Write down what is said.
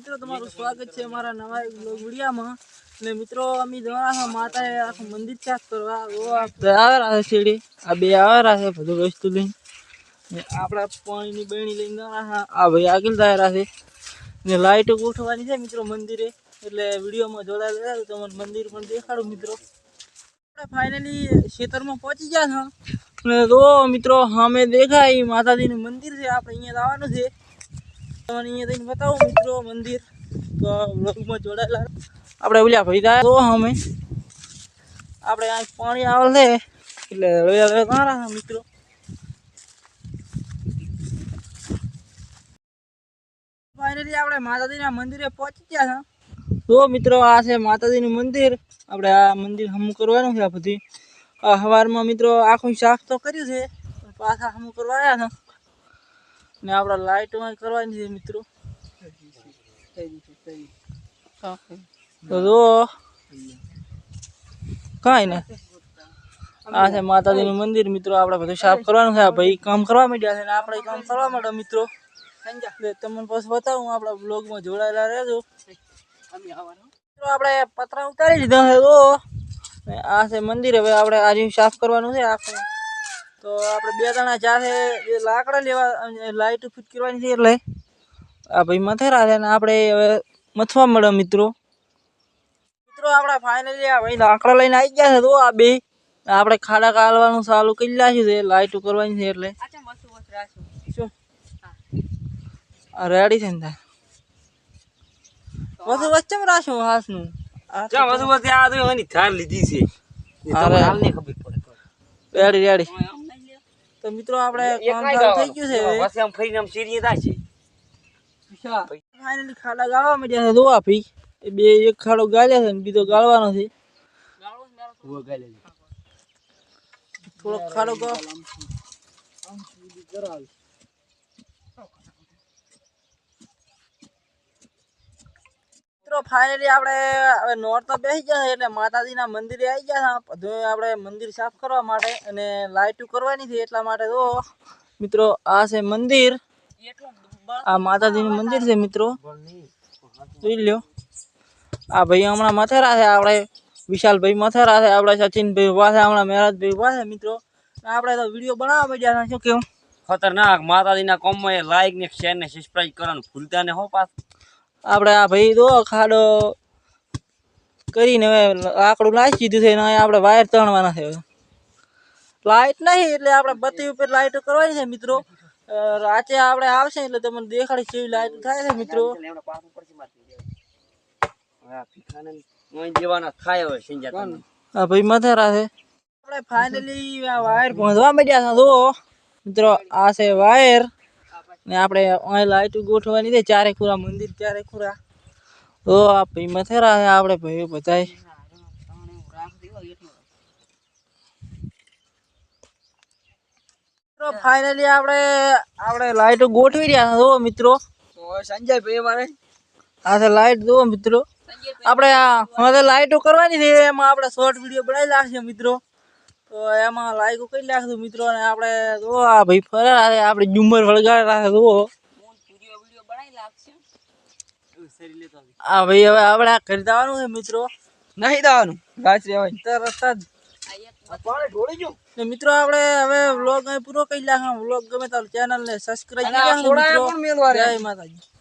મિત્રો તમારું સ્વાગત છે અમારા નવા બ્લોગ વિડિયામાં। ને મિત્રો અમે જવાના માતાએ આખું મંદિર સાફ કરવા આવે સીડી આ બે આવે છે બધું વસ્તુ લઈને આપણા પાણીની બહેણી લઈને આ ભાઈ આગળ જાય છે ને લાઈટ ગોઠવવાની છે મિત્રો મંદિરે એટલે વિડીયોમાં જોડાયેલા રહેજો તમને મંદિર પણ દેખાડું મિત્રો। આપણે ફાઇનલી ખેતરમાં પહોંચી ગયા છે ને જો મિત્રો સામે દેખાય માતાજીનું મંદિર છે। આપણે અહીંયા આવવાનું છે તમને અહીંયા જઈને બતાવું મિત્રો મંદિર તો વ્લોગમાં જોડાયેલા આપણે ઓલા ભાઈ જાય તો અમે આપણે આ પાણી આવે છે એટલે હવે કારા મિત્રો ફાઇનલી આપણે માતાજીના મંદિરે પહોંચી ગયા છે। તો મિત્રો આ છે માતાજીનું મંદિર આપણે આ મંદિર હમું કરવાનું છે આ બધી આ સવારમાં મિત્રો આખું સાફ તો કર્યું છે પાછા હમું કરવા આવ્યા છે ને આપણે લાઇટમાં કરવાની છે મિત્રો તો જો કાંઈ ને આ છે માતાજીનું મંદિર મિત્રો આપણે બધું સાફ કરવાનું છે ભાઈ કામ કરવા માંડ્યા છે ને આપણે કામ કરવા માંડો મિત્રો તમને પછી બતાવું આપણા બ્લોગમાં જોડાયેલા રહેજો। આપણે પતરા ઉતારી લીધા છે તો આ છે મંદિર હવે આપણે આજે સાફ કરવાનું છે આખું તો આપણે બે જણા જાતે લાકડા લેવા લાઈટ ફિટ કરવાની છે એટલે આ ભાઈ મથેરા છે ને આપણે હવે મથવા મળે મિત્રો આપણે ફાઇનલી આ ભાઈ લાકડા લઈને આવી ગયા છે તો આ બે આપણે ખાડા કાઢવાનું ચાલુ કરી નાખ્યું છે લાઈટ કરવાની છે એટલે શું રેડી છે ને વસુ વચ્ચે રાખ્યું હાસનું વસુ વચ્ચે આ તો એની થાર લીધી છે હાલની ખબર પડે રેડી રેડી તો મિત્રો આપણે કામ ચાલુ થઈ ગયું છે પછી આમ ફરીને આમ સીડીએ જાય છે ફાઇનલી ખાડા ગાળવા માંડ્યા છે દોવા ભઈ એ બે એક ખાડો ગાળ્યા છે ને બીજો ગાળવાનો છે થોડો ખાડો ગાળ ફાઇનલી આપણે હવે નોર્થ તો બેસી ગયા એટલે માતાજીના મંદિરે આવી ગયા બધું આપણે મંદિર સાફ કરવા માટે અને લાઇટું કરવાની છે એટલા માટે તો મિત્રો આ છે મંદિર આ માતાજીનું મંદિર છે મિત્રો જોઈ લ્યો આ ભાઈ હમણાં મથેરા છે આપણે વિશાલભાઈ મથેરા છે આપણે સચિનભાઈ ઉભા છે હમણાં મહેરાજભાઈ ઉભા છે મિત્રો આપણે તો વિડીયો બનાવવા માંડ્યા શું કેવું ખતરનાક માતાજીના કોમમાં લાઈક ને શેર ને સબસ્ક્રાઇબ કરવાનું ભૂલતા ને હો પાસ આપણે આ ભાઈ તો ખાડો કરીને હવે આકડું નાખી દીધું છે અને આપણે વાયર તણવાના છે લાઇટ નહીં એટલે આપણે બત્તી ઉપર લાઇટ કરવાની છે મિત્રો રાતે આપણે આવશે એટલે તમને દેખાડી કેવી લાઇટ થાય છે મિત્રો હા ભાઈ મથેરા છે આપણે ફાઇનલી વાયર પહોંચવા માંડ્યા છે તો મિત્રો આ છે વાયર ને આપણે અહીં લાઇટ ગોઠવવાની છે ચારે ખૂરા મંદિર ચારે ખૂરા તો આ ભાઈ મથેરા છે આપણે ભાઈ બધાય ફાઇનલી આપણે લાઇટ ગોઠવી રહ્યા છો મિત્રો સંજયભાઈ અમારે આ છે લાઇટ જુઓ મિત્રો આપણે હવે લાઇટો કરવાની છે એમાં આપણે શોર્ટ વિડીયો બનાવી નાખશે મિત્રો તો એમાં લાઈકો કરી નાખશું મિત્રો અને આપણે જો આ ભાઈ ફરેલા છે આપણે ઝુમર વળગાડેલા છે જુઓ હા ભાઈ હવે આપણે આ ઘરે જવાનું છે મિત્રો નહીં જવાનું રાત્રે રસ્તા જ મિત્રો આપણે હવે વ્લોગ પૂરો કરી નાખો વ્લોગ ગમે તો ચેનલ ને સબસ્ક્રાઇબ કરી નાખો મિત્રો જય માતાજી।